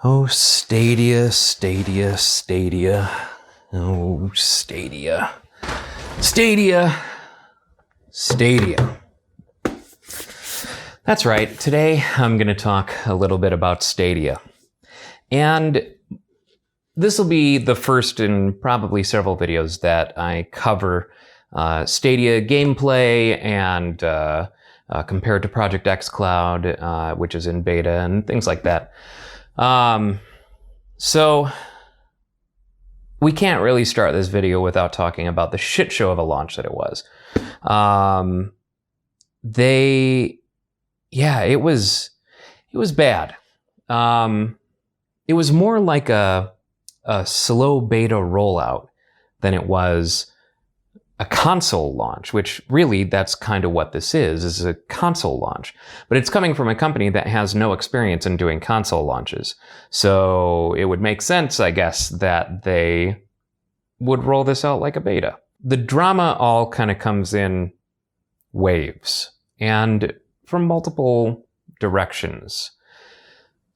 Oh, Stadia, Stadia, Stadia. Oh, Stadia. Stadia. Stadia. That's right. Today I'm going to talk a little bit about Stadia. And this will be the first in probably several videos that I cover Stadia gameplay and compared to Project xCloud, which is in beta and things like that. So we can't really start this video without talking about the shit show of a launch that it was. It was bad. It was more like a slow beta rollout than it was a console launch, which really that's kind of what this is a console launch. But it's coming from a company that has no experience in doing console launches. So it would make sense, I guess, that they would roll this out like a beta. The drama all kind of comes in waves and from multiple directions.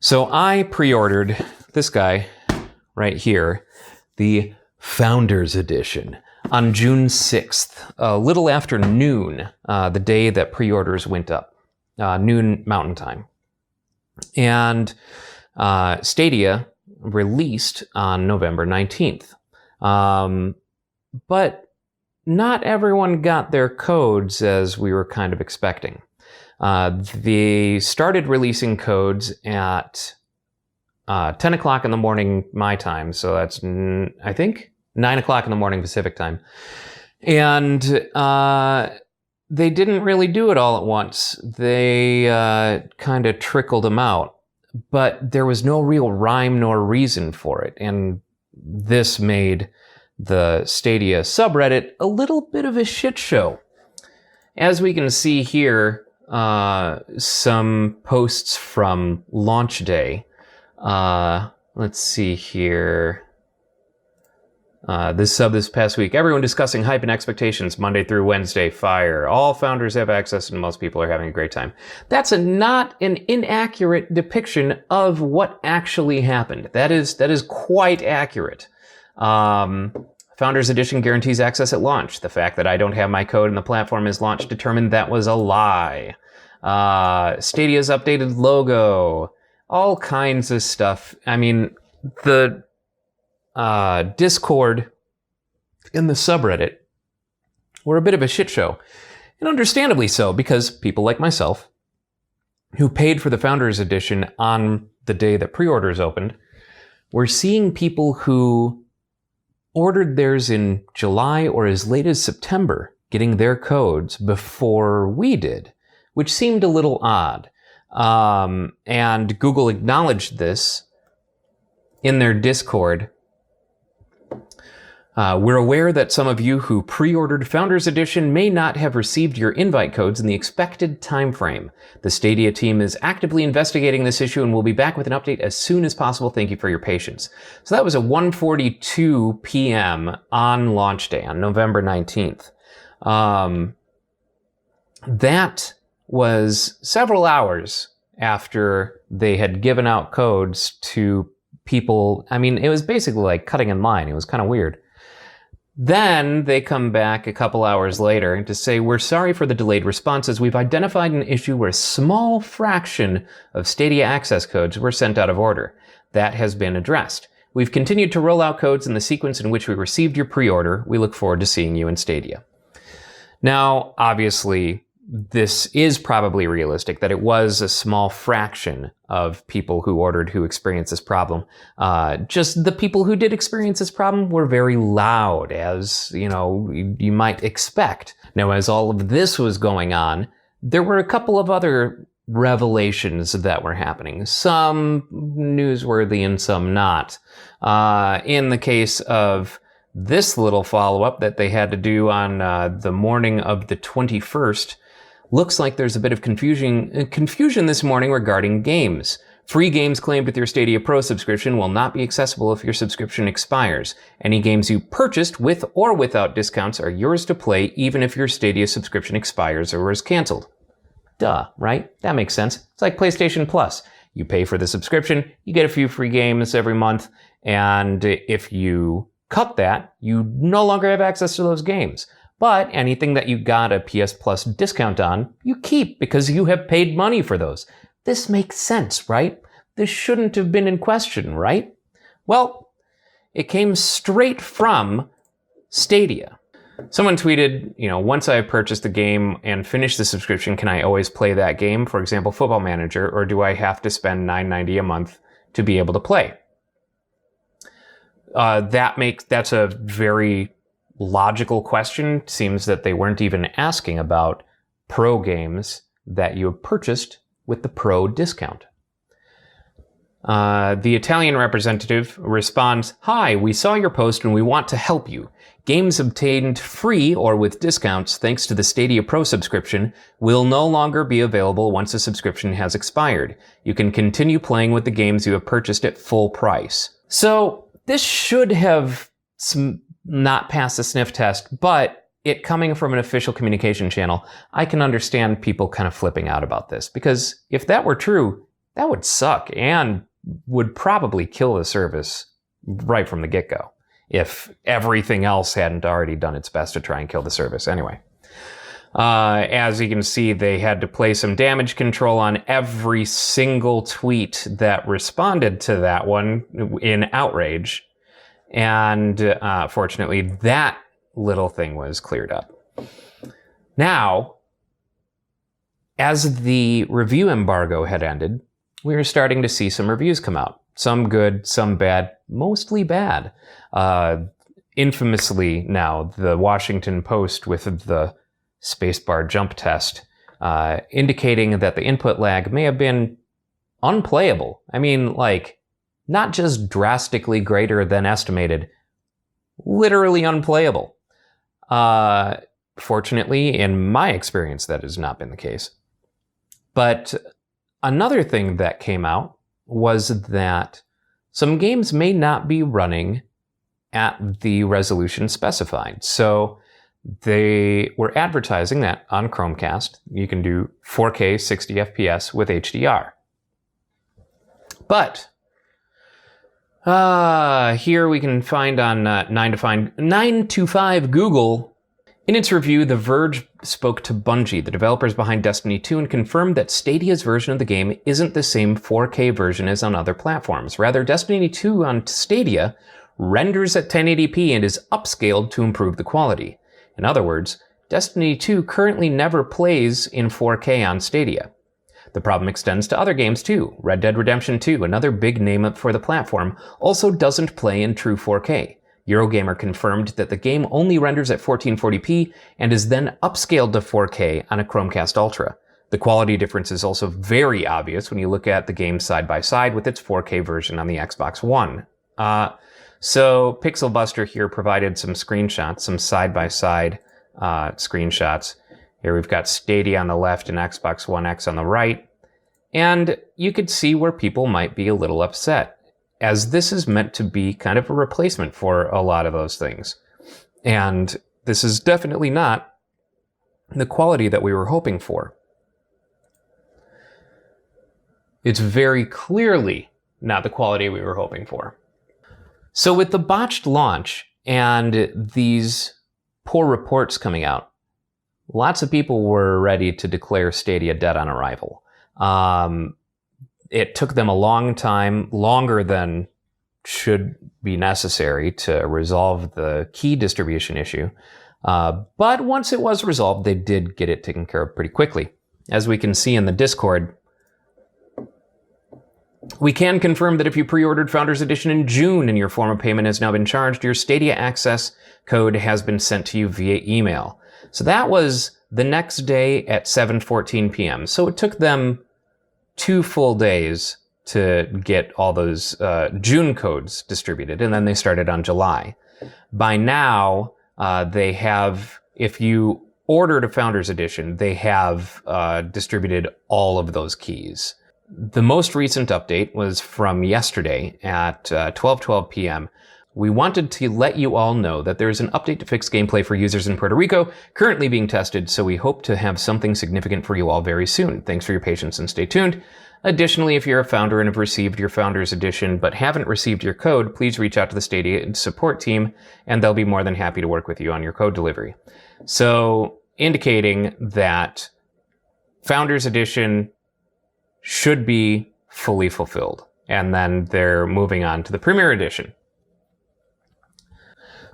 So I pre-ordered this guy right here, the Founders Edition, on June 6th, a little after noon, the day that pre-orders went up, noon Mountain Time. And Stadia released on November 19th. But not everyone got their codes as we were kind of expecting. They started releasing codes at 10 o'clock in the morning my time, so that's, I think, 9 o'clock in the morning Pacific time. And they didn't really do it all at once. They kind of trickled them out. But there was no real rhyme nor reason for it. And this made the Stadia subreddit a little bit of a shit show. As we can see here, some posts from launch day. Let's see here. This past week, everyone discussing hype and expectations, Monday through Wednesday, fire. All founders have access and most people are having a great time. That's not an inaccurate depiction of what actually happened. That is quite accurate. Founders Edition guarantees access at launch. The fact that I don't have my code and the platform is launched determined that was a lie. Stadia's updated logo. All kinds of stuff. I mean, the Discord and the subreddit were a bit of a shit show. And understandably so, because people like myself, who paid for the Founders Edition on the day that pre-orders opened, were seeing people who ordered theirs in July or as late as September getting their codes before we did, which seemed a little odd. And Google acknowledged this in their Discord. We're aware that some of you who pre-ordered Founders Edition may not have received your invite codes in the expected time frame. The Stadia team is actively investigating this issue and will be back with an update as soon as possible. Thank you for your patience. So that was at 1:42 p.m. on launch day, on November 19th. That was several hours after they had given out codes to people. I mean, it was basically like cutting in line. It was kind of weird. Then they come back a couple hours later to say, we're sorry for the delayed responses. We've identified an issue where a small fraction of Stadia access codes were sent out of order. That has been addressed. We've continued to roll out codes in the sequence in which we received your pre-order. We look forward to seeing you in Stadia. Now, obviously, this is probably realistic, that it was a small fraction of people who ordered who experienced this problem. Just the people who did experience this problem were very loud, as you might expect. Now, as all of this was going on, there were a couple of other revelations that were happening. Some newsworthy and some not. In the case of this little follow-up that they had to do on the morning of the 21st, looks like there's a bit of confusion this morning regarding games. Free games claimed with your Stadia Pro subscription will not be accessible if your subscription expires. Any games you purchased with or without discounts are yours to play even if your Stadia subscription expires or is canceled. Duh, right? That makes sense. It's like PlayStation Plus. You pay for the subscription, you get a few free games every month, and if you cut that, you no longer have access to those games. But anything that you got a PS Plus discount on, you keep because you have paid money for those. This makes sense, right? This shouldn't have been in question, right? Well, it came straight from Stadia. Someone tweeted, once I purchased the game and finish the subscription, can I always play that game? For example, Football Manager, or do I have to spend $9.90 a month to be able to play? That's a very logical question. Seems that they weren't even asking about Pro games that you have purchased with the Pro discount. The Italian representative responds, "Hi, we saw your post and we want to help you. Games obtained free or with discounts thanks to the Stadia Pro subscription will no longer be available once the subscription has expired. You can continue playing with the games you have purchased at full price." So this should have not passed the sniff test, but it coming from an official communication channel, I can understand people kind of flipping out about this, because if that were true, that would suck and would probably kill the service right from the get-go, if everything else hadn't already done its best to try and kill the service anyway. As you can see, they had to play some damage control on every single tweet that responded to that one in outrage. And fortunately, that little thing was cleared up. Now, as the review embargo had ended, we were starting to see some reviews come out. Some good, some bad, mostly bad. Infamously now, the Washington Post with the spacebar jump test, indicating that the input lag may have been unplayable. I mean, not just drastically greater than estimated, literally unplayable. Fortunately, in my experience, that has not been the case. But another thing that came out was that some games may not be running at the resolution specified. So they were advertising that on Chromecast, you can do 4K 60 FPS with HDR. But here we can find on 9to5 Google, in its review, The Verge spoke to Bungie, the developers behind Destiny 2, and confirmed that Stadia's version of the game isn't the same 4K version as on other platforms. Rather, Destiny 2 on Stadia renders at 1080p and is upscaled to improve the quality. In other words, Destiny 2 currently never plays in 4K on Stadia. The problem extends to other games too. Red Dead Redemption 2, another big name for the platform, also doesn't play in true 4K. Eurogamer confirmed that the game only renders at 1440p and is then upscaled to 4K on a Chromecast Ultra. The quality difference is also very obvious when you look at the game side by side with its 4K version on the Xbox One. So Pixel Buster here provided some screenshots, some side-by-side screenshots. Here we've got Stadia on the left and Xbox One X on the right. And you could see where people might be a little upset, as this is meant to be kind of a replacement for a lot of those things. And this is definitely not the quality that we were hoping for. It's very clearly not the quality we were hoping for. So with the botched launch and these poor reports coming out, lots of people were ready to declare Stadia dead on arrival. It took them a long time, longer than should be necessary, to resolve the key distribution issue. But once it was resolved, they did get it taken care of pretty quickly. As we can see in the Discord, we can confirm that if you pre-ordered Founders Edition in June and your form of payment has now been charged, your Stadia access code has been sent to you via email. So that was the next day at 7:14 p.m. So it took them 2 full days to get all those June codes distributed, and then they started on July. By now, they have, if you ordered a Founders Edition, they have distributed all of those keys. The most recent update was from yesterday at 12:12 p.m. We wanted to let you all know that there is an update to fix gameplay for users in Puerto Rico currently being tested, so we hope to have something significant for you all very soon. Thanks for your patience and stay tuned. Additionally, if you're a founder and have received your Founders Edition but haven't received your code, please reach out to the Stadia support team, and they'll be more than happy to work with you on your code delivery. So, indicating that Founders Edition should be fully fulfilled, and then they're moving on to the Premier Edition.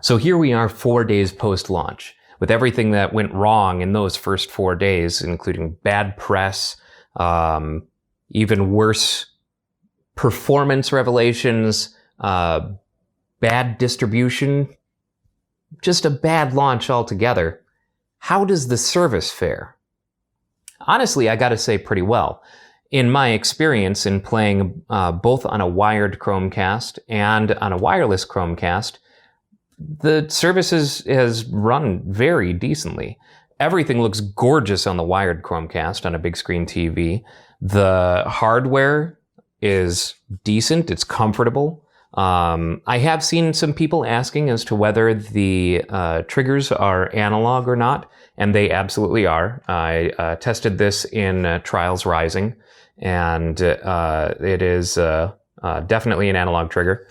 So here we are 4 days post-launch, with everything that went wrong in those first 4 days, including bad press, even worse performance revelations, bad distribution, just a bad launch altogether. How does the service fare? Honestly, I gotta say pretty well. In my experience in playing both on a wired Chromecast and on a wireless Chromecast, the service has run very decently. Everything looks gorgeous on the wired Chromecast on a big screen TV. The hardware is decent. It's comfortable. I have seen some people asking as to whether the triggers are analog or not, and they absolutely are. I tested this in Trials Rising, and it is definitely an analog trigger.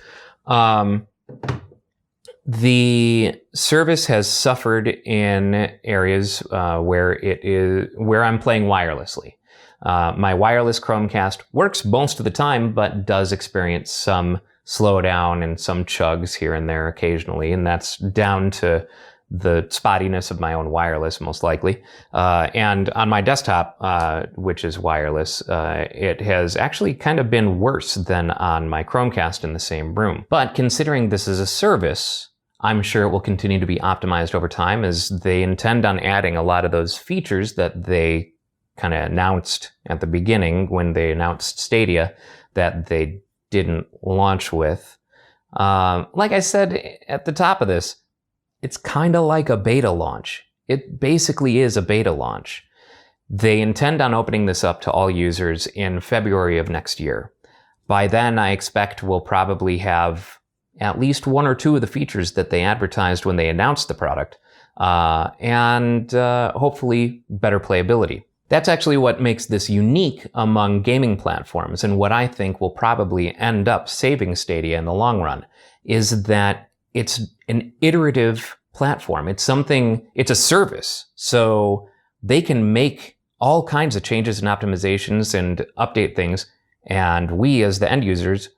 The service has suffered in areas where I'm playing wirelessly. My wireless Chromecast works most of the time, but does experience some slowdown and some chugs here and there occasionally, and that's down to the spottiness of my own wireless, most likely. And on my desktop, which is wireless, it has actually kind of been worse than on my Chromecast in the same room. But considering this is a service, I'm sure it will continue to be optimized over time, as they intend on adding a lot of those features that they kind of announced at the beginning when they announced Stadia that they didn't launch with. Like I said at the top of this, it's kind of like a beta launch. It basically is a beta launch. They intend on opening this up to all users in February of next year. By then, I expect we'll probably have at least one or two of the features that they advertised when they announced the product, and hopefully better playability. That's actually what makes this unique among gaming platforms, and what I think will probably end up saving Stadia in the long run, is that it's an iterative platform. It's a service, so they can make all kinds of changes and optimizations and update things, and we as the end users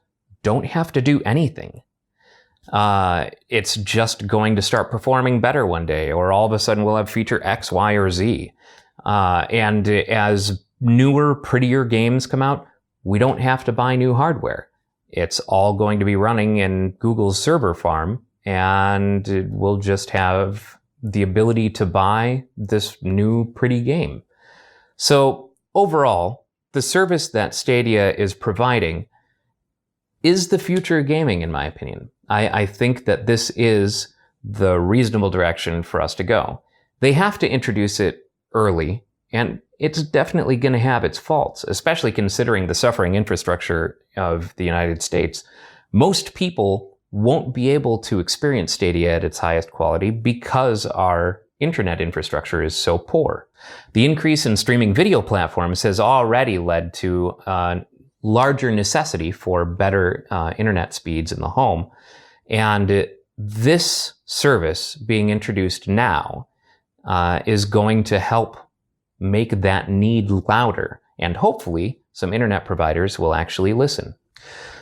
don't have to do anything. It's just going to start performing better one day, or all of a sudden we'll have feature X, Y, or Z. And as newer, prettier games come out, we don't have to buy new hardware. It's all going to be running in Google's server farm, and we'll just have the ability to buy this new, pretty game. So overall, the service that Stadia is providing is the future of gaming, in my opinion. I think that this is the reasonable direction for us to go. They have to introduce it early, and it's definitely going to have its faults, especially considering the suffering infrastructure of the United States. Most people won't be able to experience Stadia at its highest quality because our internet infrastructure is so poor. The increase in streaming video platforms has already led to larger necessity for better internet speeds in the home. And this service being introduced now is going to help make that need louder. And hopefully some internet providers will actually listen.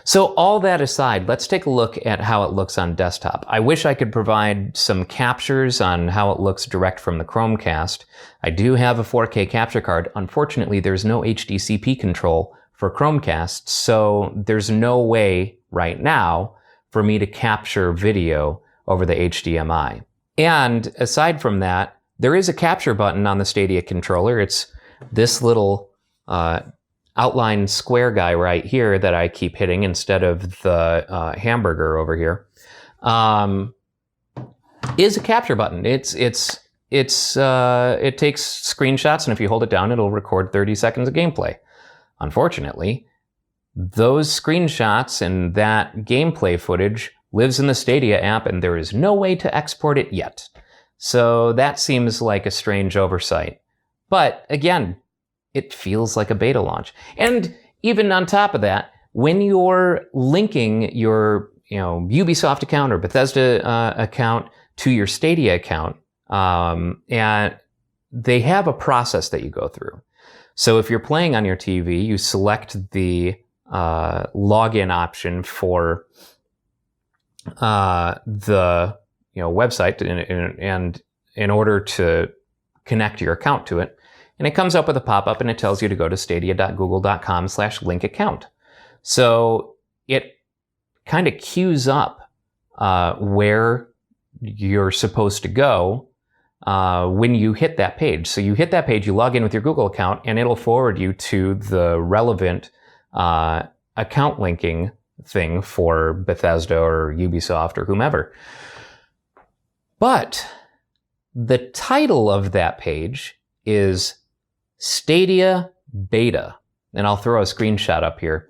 So all that aside, let's take a look at how it looks on desktop. I wish I could provide some captures on how it looks direct from the Chromecast. I do have a 4K capture card. Unfortunately, there's no HDCP control for Chromecasts, so there's no way right now for me to capture video over the HDMI. And aside from that, there is a capture button on the Stadia controller. It's this little outline square guy right here that I keep hitting instead of the hamburger over here. Is a capture button. It takes screenshots, and if you hold it down, it'll record 30 seconds of gameplay. Unfortunately, those screenshots and that gameplay footage lives in the Stadia app, and there is no way to export it yet. So that seems like a strange oversight. But again, it feels like a beta launch. And even on top of that, when you're linking your Ubisoft account or Bethesda account to your Stadia account, and they have a process that you go through. So if you're playing on your TV, you select the login option for the website, and in order to connect your account to it, and it comes up with a pop-up and it tells you to go to stadia.google.com/link account. So it kind of queues up where you're supposed to go when you hit that page. So you hit that page, you log in with your Google account, and it'll forward you to the relevant account linking thing for Bethesda or Ubisoft or whomever. But the title of that page is Stadia Beta. And I'll throw a screenshot up here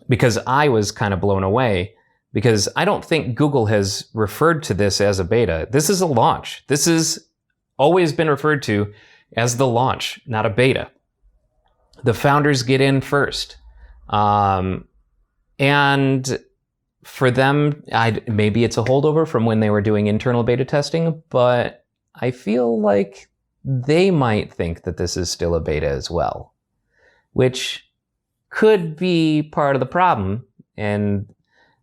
because I was kind of blown away, because I don't think Google has referred to this as a beta. This is a launch. This has always been referred to as the launch, not a beta. The founders get in first. And for them, maybe it's a holdover from when they were doing internal beta testing, but I feel like they might think that this is still a beta as well, which could be part of the problem, and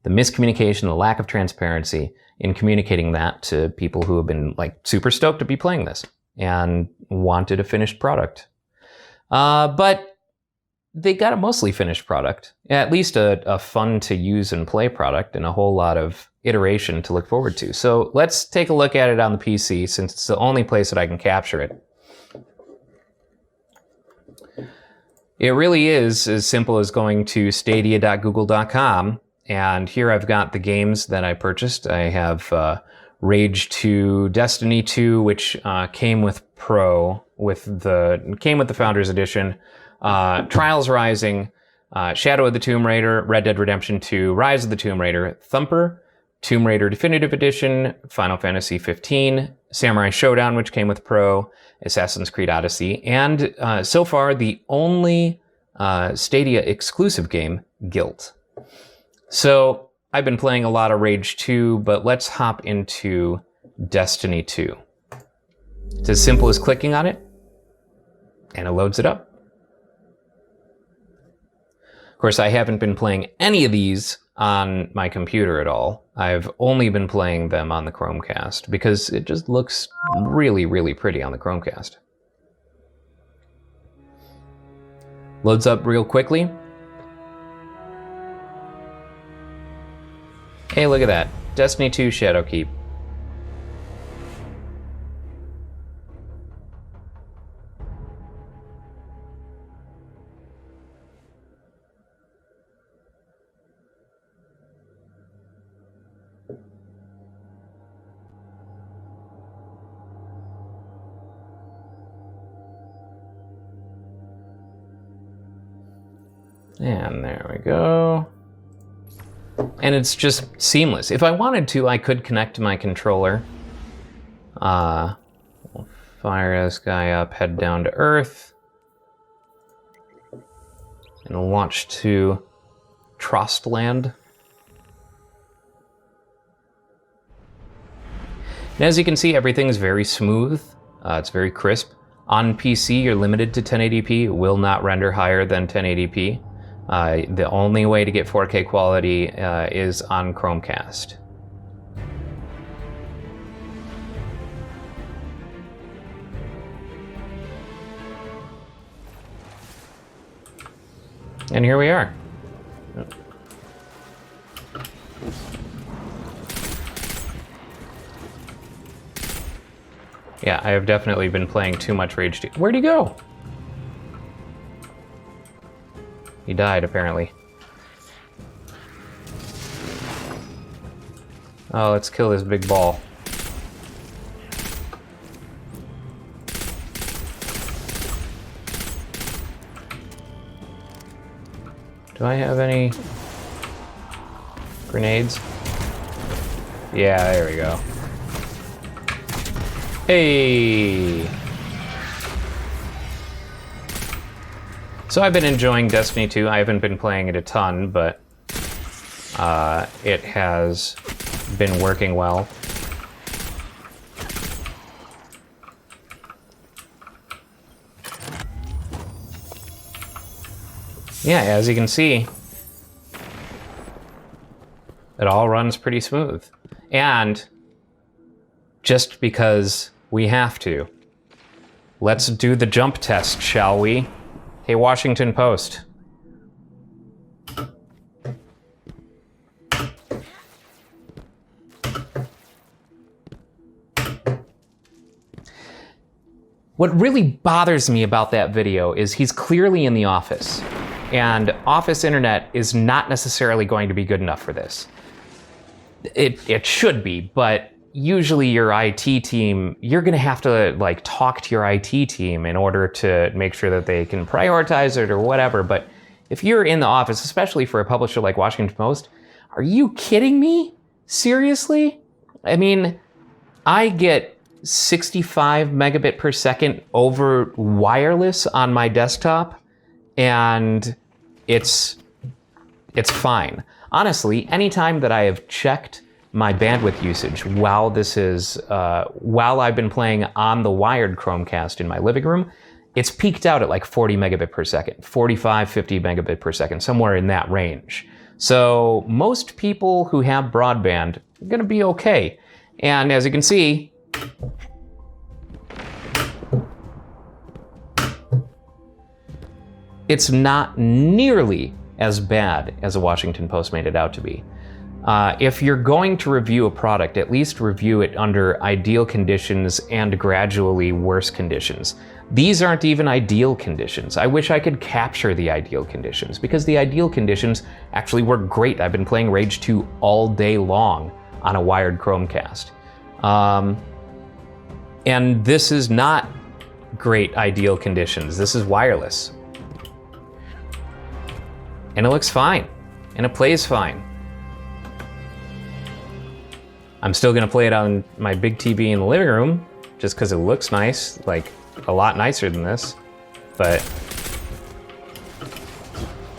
the miscommunication, the lack of transparency in communicating that to people who have been like super stoked to be playing this and wanted a finished product. But they got a mostly finished product, at least a fun to use and play product, and a whole lot of iteration to look forward to. So let's take a look at it on the PC, since it's the only place that I can capture it. It really is as simple as going to stadia.google.com, and here I've got the games that I purchased. I have Rage 2, Destiny 2, which came with Pro, came with the Founders Edition, Trials Rising, Shadow of the Tomb Raider, Red Dead Redemption 2, Rise of the Tomb Raider, Thumper, Tomb Raider Definitive Edition, Final Fantasy 15, Samurai Showdown, which came with Pro, Assassin's Creed Odyssey, and so far the only Stadia exclusive game, Guilt. So I've been playing a lot of Rage 2, but let's hop into Destiny 2. It's as simple as clicking on it, and it loads it up. Of course, I haven't been playing any of these on my computer at all. I've only been playing them on the Chromecast because it just looks really, really pretty on the Chromecast. Loads up real quickly. Hey, look at that. Destiny 2 Shadowkeep. And there we go. And it's just seamless. If I wanted to, I could connect to my controller. We'll fire this guy up, head down to Earth, and launch to Trostland. And as you can see, everything's very smooth. It's very crisp. On PC, you're limited to 1080p. It will not render higher than 1080p. The only way to get 4K quality is on Chromecast. And here we are. Yeah, I have definitely been playing too much Rage 2. Where'd he go? He died, apparently. Oh, let's kill this big ball. Do I have any grenades? Yeah, there we go. Hey! So I've been enjoying Destiny 2. I haven't been playing it a ton, but it has been working well. Yeah, as you can see, it all runs pretty smooth. And just because we have to, let's do the jump test, shall we? Hey, Washington Post. What really bothers me about that video is he's clearly in the office, and office internet is not necessarily going to be good enough for this. It should be, but usually your IT team, you're gonna have to like talk to your IT team in order to make sure that they can prioritize it or whatever. But if you're in the office, especially for a publisher like Washington Post, are you kidding me? Seriously? I mean, I get 65 megabit per second over wireless on my desktop, and it's fine. Honestly, anytime that I have checked my bandwidth usage while I've been playing on the wired Chromecast in my living room, it's peaked out at like 40 megabit per second, 45, 50 megabit per second, somewhere in that range. So most people who have broadband are gonna be okay. And as you can see, it's not nearly as bad as the Washington Post made it out to be. If you're going to review a product, at least review it under ideal conditions and gradually worse conditions. These aren't even ideal conditions. I wish I could capture the ideal conditions, because the ideal conditions actually work great. I've been playing Rage 2 all day long on a wired Chromecast. And this is not great ideal conditions. This is wireless. And it looks fine, and it plays fine. I'm still gonna play it on my big TV in the living room, just because it looks nice, like a lot nicer than this, but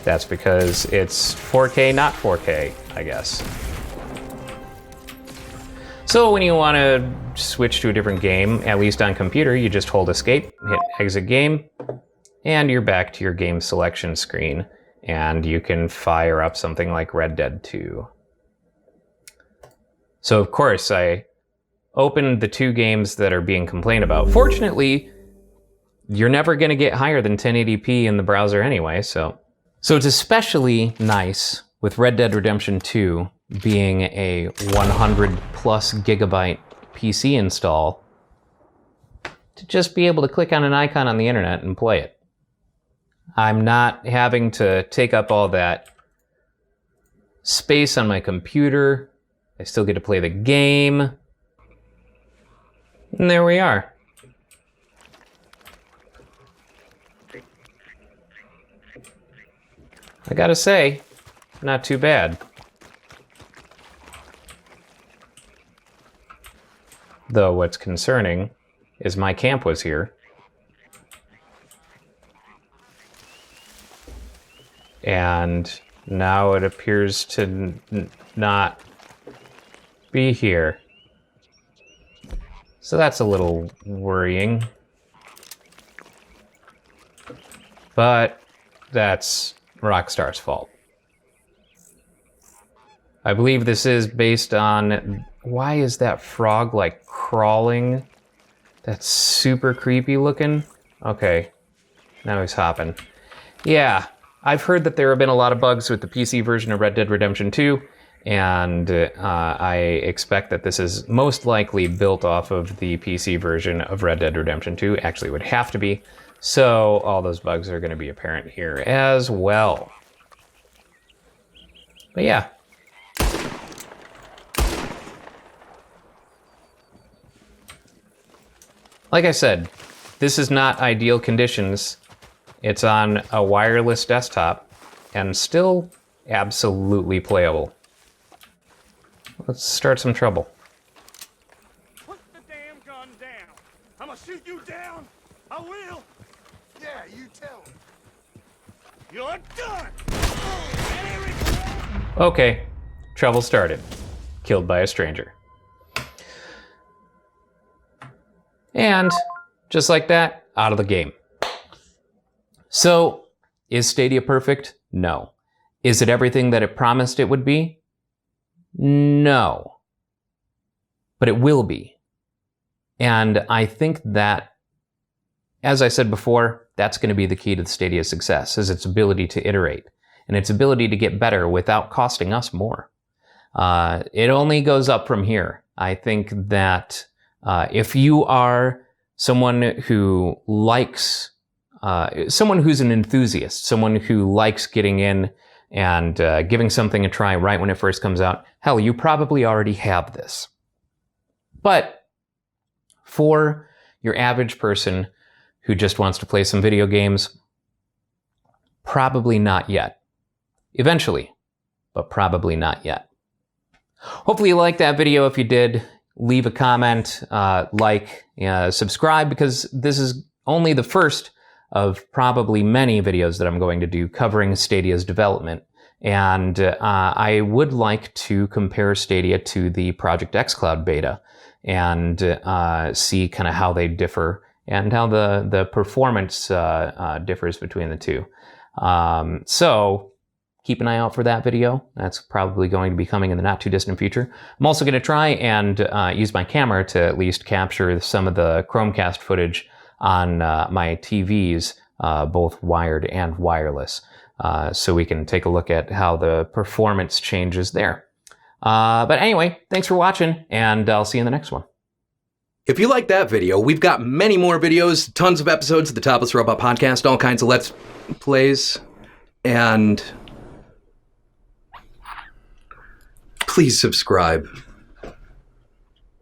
that's because it's 4K, not 4K, I guess. So when you wanna switch to a different game, at least on computer, you just hold escape, hit exit game, and you're back to your game selection screen. And you can fire up something like Red Dead 2. So of course, I opened the two games that are being complained about. Fortunately, you're never gonna get higher than 1080p in the browser anyway, so it's especially nice with Red Dead Redemption 2 being a 100 plus gigabyte PC install to just be able to click on an icon on the internet and play it. I'm not having to take up all that space on my computer. I still get to play the game. And there we are. I gotta say, not too bad. Though what's concerning is my camp was here. And now it appears to not be here. So that's a little worrying. But that's Rockstar's fault. I believe this is based on... Why is that frog like crawling? That's super creepy looking. Okay, now he's hopping. Yeah. I've heard that there have been a lot of bugs with the PC version of Red Dead Redemption 2, and I expect that this is most likely built off of the PC version of Red Dead Redemption 2. Actually, it would have to be. So all those bugs are going to be apparent here as well. But yeah. Like I said, this is not ideal conditions. It's on a wireless desktop and still absolutely playable. Let's start some trouble. Put the damn gun down. I'ma shoot you down. I will. Yeah, you tell him. You're done. Okay, trouble started. Killed by a stranger. And just like that, out of the game. So, is Stadia perfect? No. Is it everything that it promised it would be? No. But it will be. And I think that, as I said before, that's going to be the key to the Stadia's success, is its ability to iterate and its ability to get better without costing us more. It only goes up from here. I think that if you are someone who likes, someone who's an enthusiast, someone who likes getting in and giving something a try right when it first comes out, hell, you probably already have this. But for your average person who just wants to play some video games, probably not yet. Eventually, but probably not yet. Hopefully you liked that video. If you did, leave a comment, subscribe, because this is only the first of probably many videos that I'm going to do covering Stadia's development. And I would like to compare Stadia to the Project xCloud beta and see kind of how they differ and how the performance differs between the two. So keep an eye out for that video. That's probably going to be coming in the not too distant future. I'm also going to try and use my camera to at least capture some of the Chromecast footage on my TVs, both wired and wireless, so we can take a look at how the performance changes there. But anyway, thanks for watching, and I'll see you in the next one. If you like that video, we've got many more videos, tons of episodes of the Topless Robot podcast, all kinds of Let's Plays, and please subscribe.